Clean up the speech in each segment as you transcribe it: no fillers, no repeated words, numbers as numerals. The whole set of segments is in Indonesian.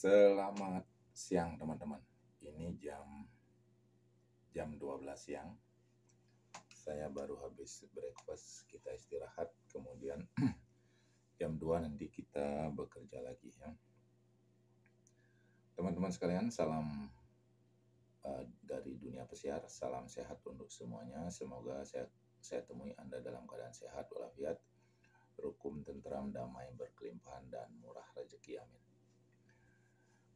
Selamat siang teman-teman. Ini jam 12 siang. Saya baru habis breakfast, kita istirahat, kemudian jam 2 nanti kita bekerja lagi ya. Teman-teman sekalian, salam dari dunia pesiar, salam sehat untuk semuanya. Semoga saya temui Anda dalam keadaan sehat walafiat, rukun, tentram, damai, berkelimpahan dan murah rezeki. Amin.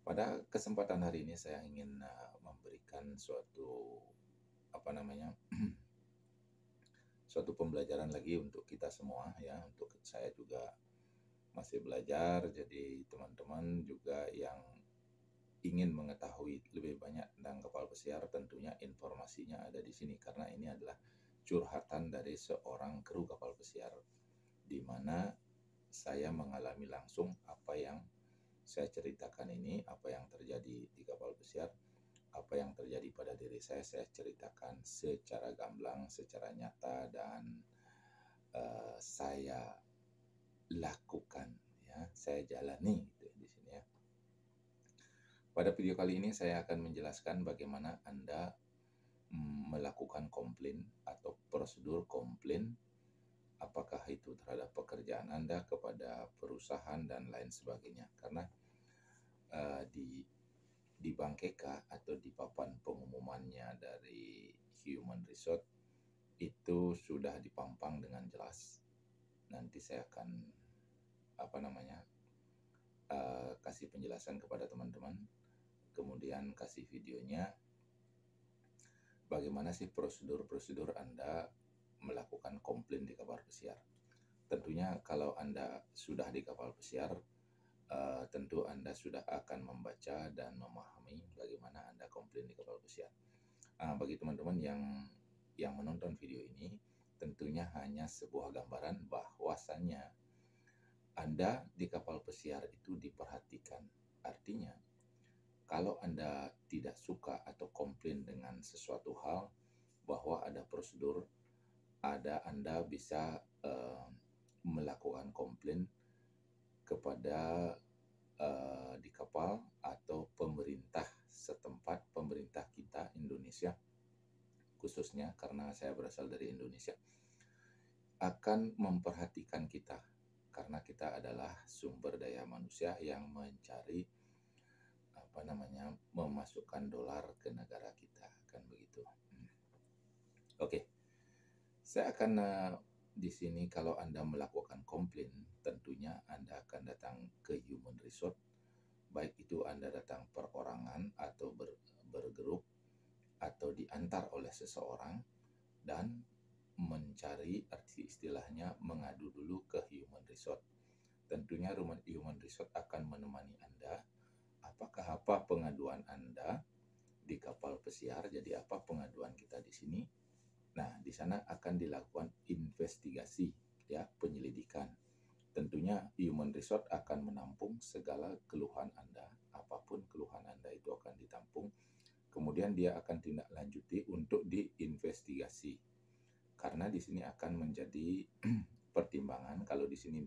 Pada kesempatan hari ini saya ingin memberikan suatu suatu pembelajaran lagi untuk kita semua ya. Untuk saya juga masih belajar, jadi teman-teman juga yang ingin mengetahui lebih banyak tentang kapal pesiar, tentunya informasinya ada di sini karena ini adalah curhatan dari seorang kru kapal pesiar, di mana saya mengalami langsung apa yang saya ceritakan ini, apa yang terjadi di kapal pesiar, apa yang terjadi pada diri saya ceritakan secara gamblang, secara nyata, dan saya lakukan, ya, saya jalani gitu di sini ya. Pada video kali ini saya akan menjelaskan bagaimana Anda melakukan komplain atau prosedur komplain, apakah itu terhadap pekerjaan Anda, kepada perusahaan dan lain sebagainya. Karena di Bangkeka atau di papan pengumumannya dari Human Resource itu sudah dipampang dengan jelas. Nanti saya akan kasih penjelasan kepada teman-teman, kemudian kasih videonya. Bagaimana sih prosedur Anda melakukan komplain di kapal pesiar? Tentunya kalau Anda sudah di kapal pesiar, tentu Anda sudah akan membaca dan memahami bagaimana Anda komplain di kapal pesiar. Bagi teman-teman yang menonton video ini, tentunya hanya sebuah gambaran bahwasannya Anda di kapal pesiar itu diperhatikan. Artinya, kalau Anda tidak suka atau komplain dengan sesuatu hal, bahwa ada prosedur, Anda bisa melakukan komplain kepada di kapal atau pemerintah setempat, pemerintah kita Indonesia khususnya karena saya berasal dari Indonesia, akan memperhatikan kita karena kita adalah sumber daya manusia yang mencari memasukkan dolar ke negara kita, kan begitu. Oke. Saya akan di sini, kalau Anda melakukan komplain, tentunya Anda akan datang ke Human Resource, baik itu Anda datang perorangan atau bergrup atau diantar oleh seseorang, dan mencari, arti istilahnya mengadu dulu ke Human Resource. Tentunya Human Resource akan menemani Anda. Apakah apa pengaduan Anda di kapal pesiar? Jadi apa pengaduan kita di sini? Nah, di sana akan dilakukan investigasi, ya, penyelidikan. Tentunya Human Resource akan menampung segala keluhan Anda, apapun keluhan Anda itu akan ditampung. Kemudian dia akan tindak lanjuti untuk diinvestigasi. Karena di sini akan menjadi pertimbangan, kalau di sini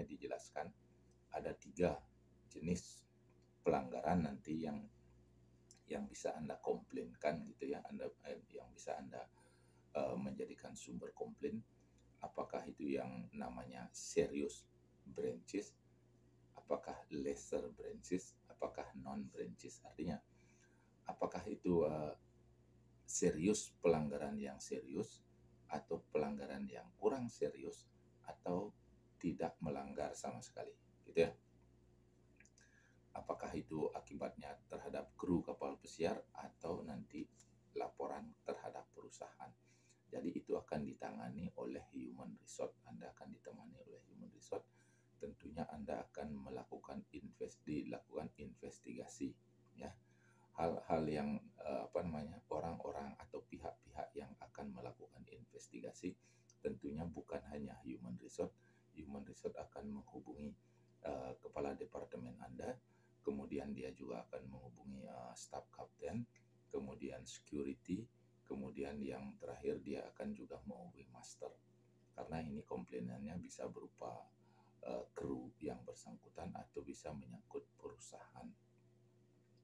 dijelaskan ada 3 jenis pelanggaran nanti yang bisa Anda komplainkan gitu ya, yang bisa Anda menjadikan sumber komplain. Apakah itu yang namanya serious breaches, apakah lesser breaches, apakah non breaches? Artinya apakah itu serius, pelanggaran yang serius, atau pelanggaran yang kurang serius, atau tidak melanggar sama sekali, gitu ya. Apakah itu akibatnya terhadap kru kapal pesiar atau nanti laporan terhadap perusahaan. Jadi itu akan ditangani oleh Human Resource. Anda akan ditemani oleh Human Resource. Tentunya Anda akan melakukan investigasi, ya. Hal-hal yang orang-orang atau pihak-pihak yang akan melakukan investigasi tentunya bukan hanya Human Resource. Human Resource akan menghubungi kepala departemen Anda, kemudian dia juga akan menghubungi staf kapten, kemudian security, kemudian yang terakhir dia akan juga menghubungi master. Karena ini komplainannya bisa berupa kru yang bersangkutan atau bisa bisa menyangkut perusahaan.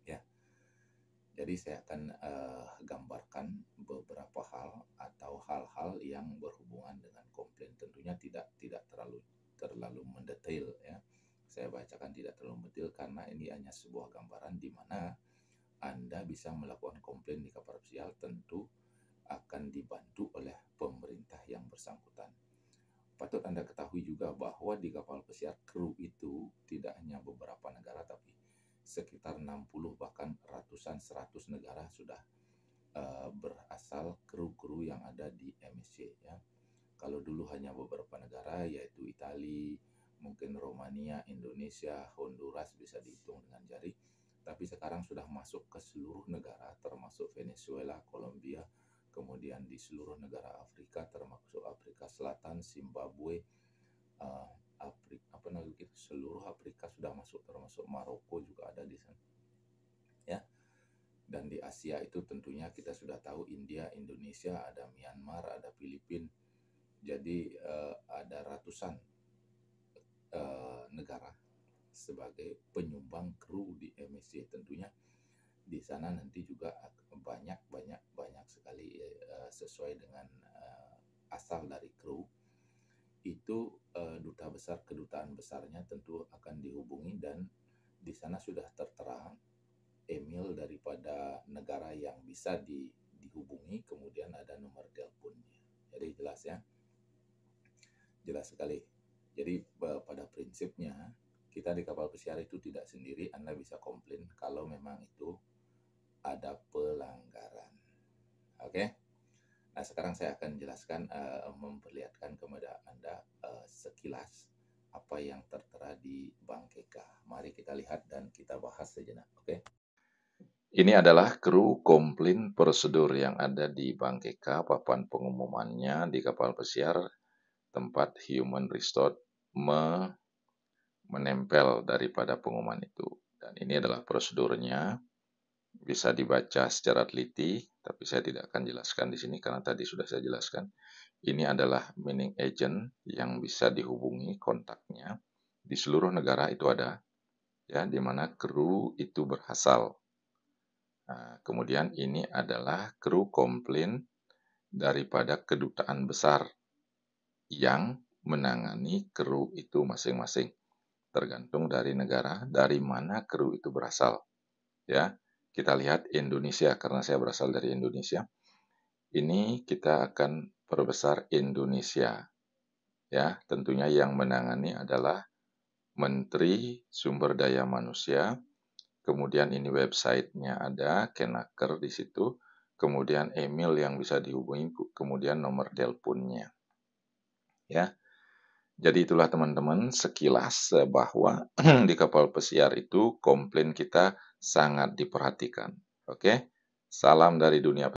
Ya, jadi saya akan gambarkan beberapa hal atau hal-hal yang berhubungan dengan komplain. Tentunya tidak terlalu mendetail ya. Saya bacakan tidak terlalu mendetail karena ini hanya sebuah gambaran di mana Anda bisa melakukan komplain di kapal pesiar, tentu akan dibantu oleh pemerintah yang bersangkutan. Patut Anda ketahui juga bahwa di kapal pesiar kru itu tidak hanya beberapa negara, tapi sekitar 60 bahkan ratusan 100 negara sudah berasal kru-kru yang ada di MSC ya. Kalau dulu hanya beberapa negara yaitu Italia, mungkin Romania, Indonesia, Honduras bisa dihitung dengan jari, tapi sekarang sudah masuk ke seluruh negara termasuk Venezuela, Kolombia, kemudian di seluruh negara Afrika termasuk Afrika Selatan, Zimbabwe, seluruh Afrika sudah masuk, termasuk Maroko juga ada di sana ya. Dan di Asia itu tentunya kita sudah tahu India, Indonesia, ada Myanmar, ada Filipina. Jadi ada ratusan negara sebagai penyumbang kru di MSC. Tentunya di sana nanti juga banyak sekali sesuai dengan asal dari kru itu, kedutaan besarnya tentu akan dihubungi, dan di sana sudah tertera email daripada negara yang bisa dihubungi, kemudian ada nomor teleponnya. Jadi jelas ya, jelas sekali. Jadi pada prinsipnya kita di kapal pesiar itu tidak sendiri. Anda bisa komplain kalau memang itu ada pelanggaran. Oke. Nah, sekarang saya akan jelaskan, memperlihatkan kepada Anda sekilas apa yang tertera di Bank KK. Mari kita lihat dan kita bahas sejenak, oke? Ini adalah kru komplain prosedur yang ada di Bank KK, papan pengumumannya di kapal pesiar, tempat Human Resource menempel daripada pengumuman itu. Dan ini adalah prosedurnya. Bisa dibaca secara teliti, tapi saya tidak akan jelaskan di sini karena tadi sudah saya jelaskan. Ini adalah manning agent yang bisa dihubungi, kontaknya di seluruh negara itu ada, ya, di mana kru itu berasal. Nah, kemudian ini adalah kru komplain daripada kedutaan besar yang menangani kru itu masing-masing, tergantung dari negara dari mana kru itu berasal, ya. Kita lihat Indonesia, karena saya berasal dari Indonesia. Ini kita akan perbesar Indonesia. Ya, tentunya yang menangani adalah Menteri Sumber Daya Manusia. Kemudian ini websitenya ada, Kenaker di situ. Kemudian email yang bisa dihubungi, kemudian nomor teleponnya. Ya. Jadi itulah teman-teman sekilas bahwa di kapal pesiar itu komplain kita sangat diperhatikan. Oke, salam dari dunia